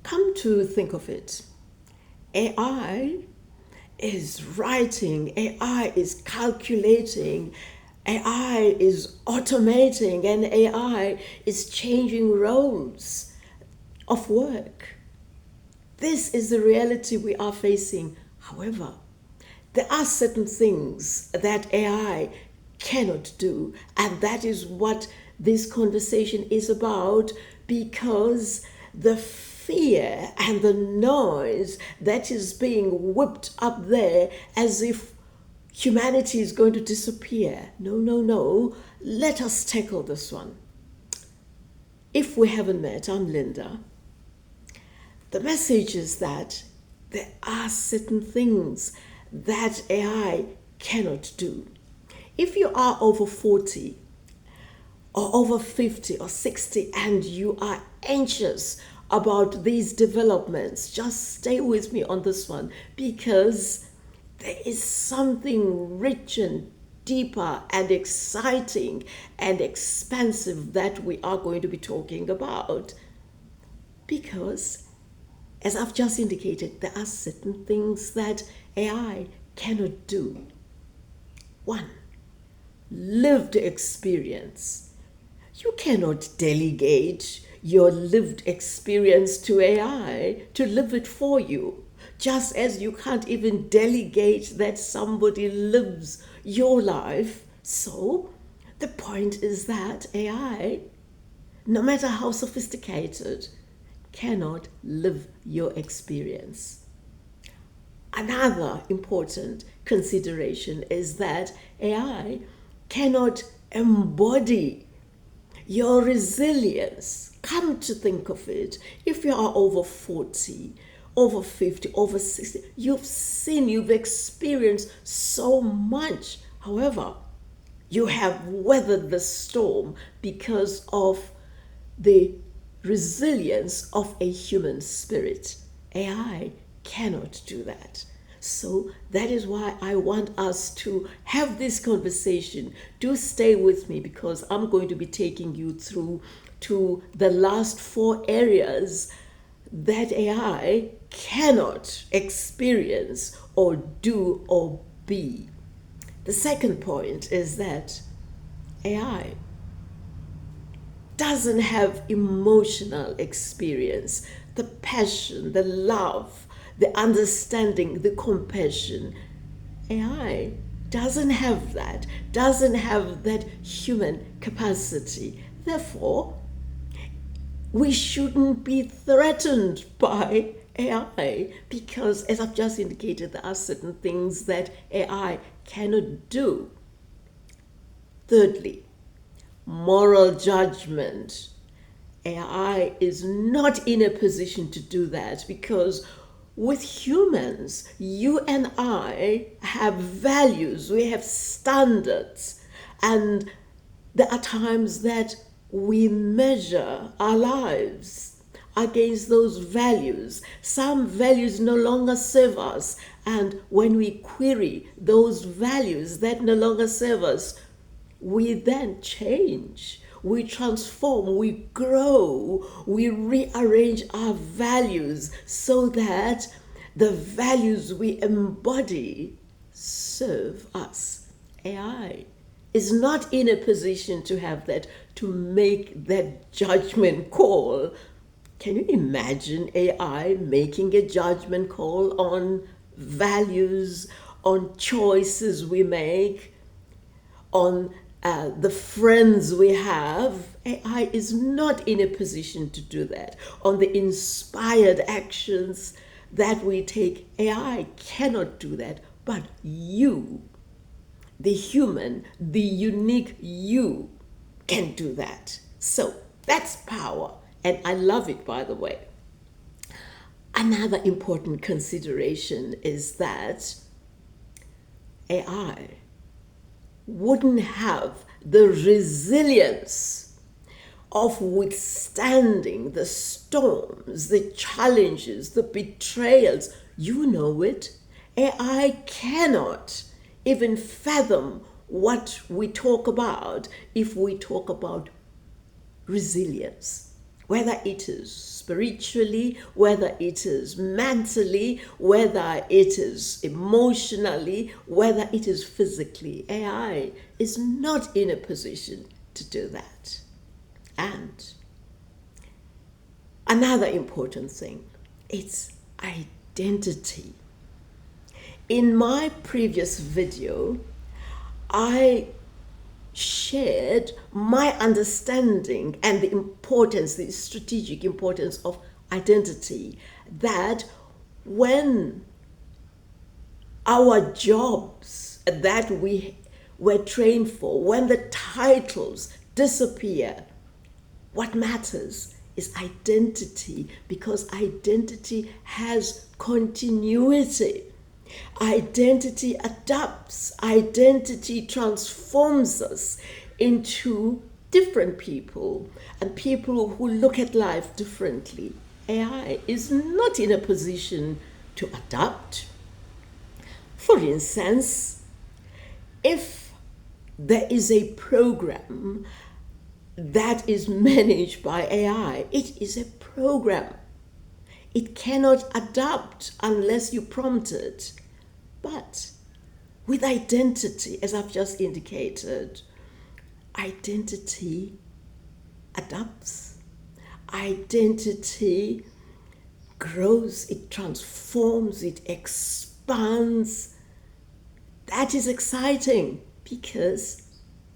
Come to think of it, AI is writing, AI is calculating, AI is automating, and AI is changing roles of work. This is the reality we are facing. However, there are certain things that AI cannot do, and that is what this conversation is about, because the fear and the noise that is being whipped up there as if humanity is going to disappear. No, no, no. Let us tackle this one. If we haven't met, I'm Linda. The message is that there are certain things that AI cannot do. If you are over 40 or over 50 or 60 and you are anxious about these developments, just stay with me on this one, because there is something rich and deeper and exciting and expansive that we are going to be talking about. Because, as I've just indicated, there are certain things that AI cannot do. One, lived experience. You cannot delegate your lived experience to AI to live it for you, just as you can't even delegate that somebody lives your life. So the point is that AI, no matter how sophisticated, cannot live your experience. Another important consideration is that AI cannot embody your resilience. Come to think of it, if you are over 40, over 50, over 60, you've experienced so much. However, you have weathered the storm because of the resilience of a human spirit. AI cannot do that. So that is why I want us to have this conversation. Do stay with me, because I'm going to be taking you through to the last 4 areas that AI cannot experience or do or be. The second point is that AI doesn't have emotional experience, the passion, the love, the understanding, the compassion. AI doesn't have that human capacity. Therefore, we shouldn't be threatened by AI, because, as I've just indicated, there are certain things that AI cannot do. Thirdly, moral judgment. AI is not in a position to do that, because with humans, you and I have values, we have standards, and there are times that we measure our lives against those values. Some values no longer serve us, and when we query those values that no longer serve us, we then change, we transform, we grow, we rearrange our values so that the values we embody serve us. AI is not in a position to have that, to make that judgment call. Can you imagine AI making a judgment call on values, on choices we make, on the friends we have? AI is not in a position to do that. On the inspired actions that we take, AI cannot do that. But you, the human, the unique you, can do that. So that's power. And I love it, by the way. Another important consideration is that AI wouldn't have the resilience of withstanding the storms, the challenges, the betrayals. You know it. AI cannot even fathom what we talk about if we talk about resilience. whether it is spiritually, whether it is mentally, whether it is emotionally, whether it is physically. AI is not in a position to do that. And another important thing, it's identity. In my previous video, I shared my understanding and the importance, the strategic importance of identity, that when our jobs that we were trained for, when the titles disappear, what matters is identity, because identity has continuity. Identity adapts, identity transforms us into different people and people who look at life differently. AI is not in a position to adapt. For instance, if there is a program that is managed by AI, it is a program. It cannot adapt unless you prompt it. But with identity, as I've just indicated, identity adapts. Identity grows, it transforms, it expands. That is exciting because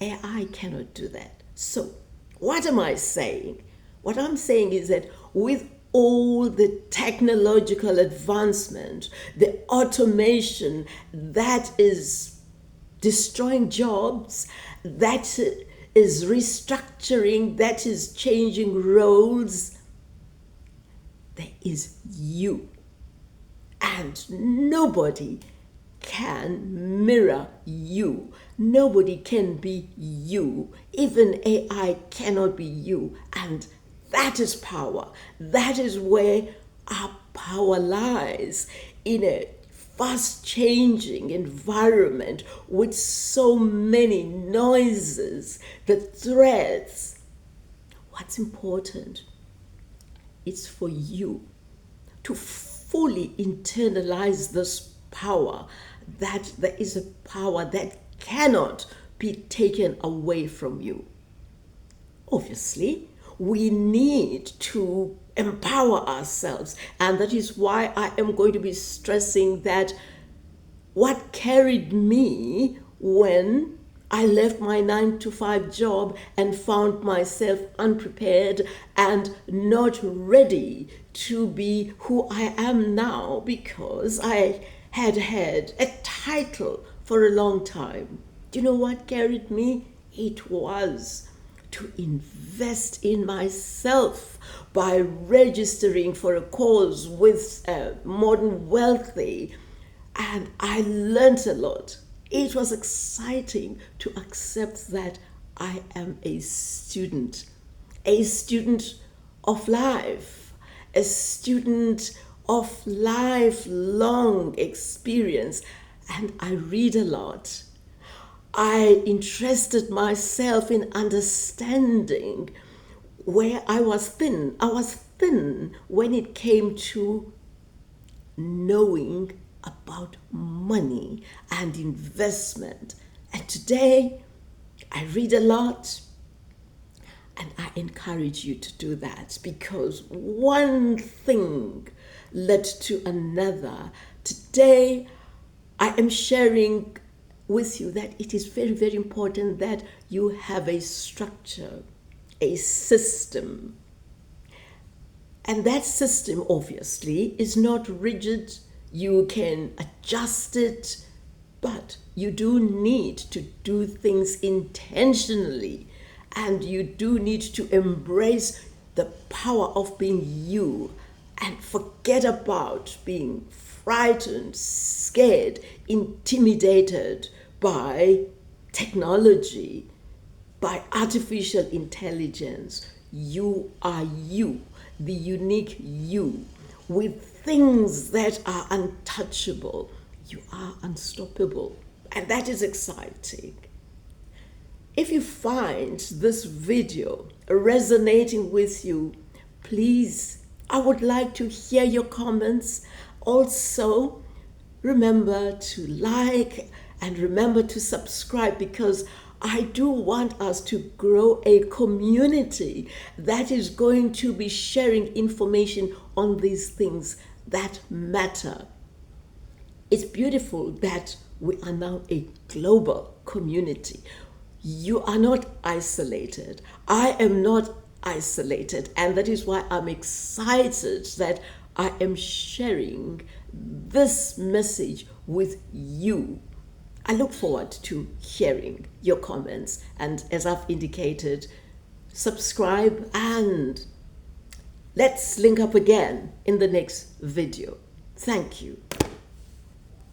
AI cannot do that. So, what am I saying? What I'm saying is that with all the technological advancement, the automation that is destroying jobs, that is restructuring, that is changing roles, there is you. And nobody can mirror you. Nobody can be you. Even AI cannot be you. And that is power. That is where our power lies, in a fast-changing environment with so many noises, the threats. What's important is for you to fully internalize this power, that there is a power that cannot be taken away from you. Obviously, we need to empower ourselves, and that is why I am going to be stressing that what carried me when I left my 9-to-5 job and found myself unprepared and not ready to be who I am now, because I had had a title for a long time. Do you know what carried me? It was to invest in myself by registering for a course with Modern Wealthy, and I learned a lot. It was exciting to accept that I am a student of life, a student of lifelong experience, and I read a lot. I interested myself in understanding where I was thin. I was thin when it came to knowing about money and investment. And today, I read a lot, and I encourage you to do that, because one thing led to another. Today, I am sharing with you that it is very, very important that you have a structure, a system. And that system, obviously, is not rigid. You can adjust it, but you do need to do things intentionally, and you do need to embrace the power of being you and forget about being frightened, scared, intimidated by technology, by artificial intelligence. You are you, the unique you, with things that are untouchable. You are unstoppable, and that is exciting. If you find this video resonating with you, Please, I would like to hear your comments. Also, remember to like and remember to subscribe, because I do want us to grow a community that is going to be sharing information on these things that matter. It's beautiful that we are now a global community. You are not isolated. I am not isolated. And that is why I'm excited that I am sharing this message with you. I look forward to hearing your comments. And as I've indicated, subscribe and let's link up again in the next video. Thank you.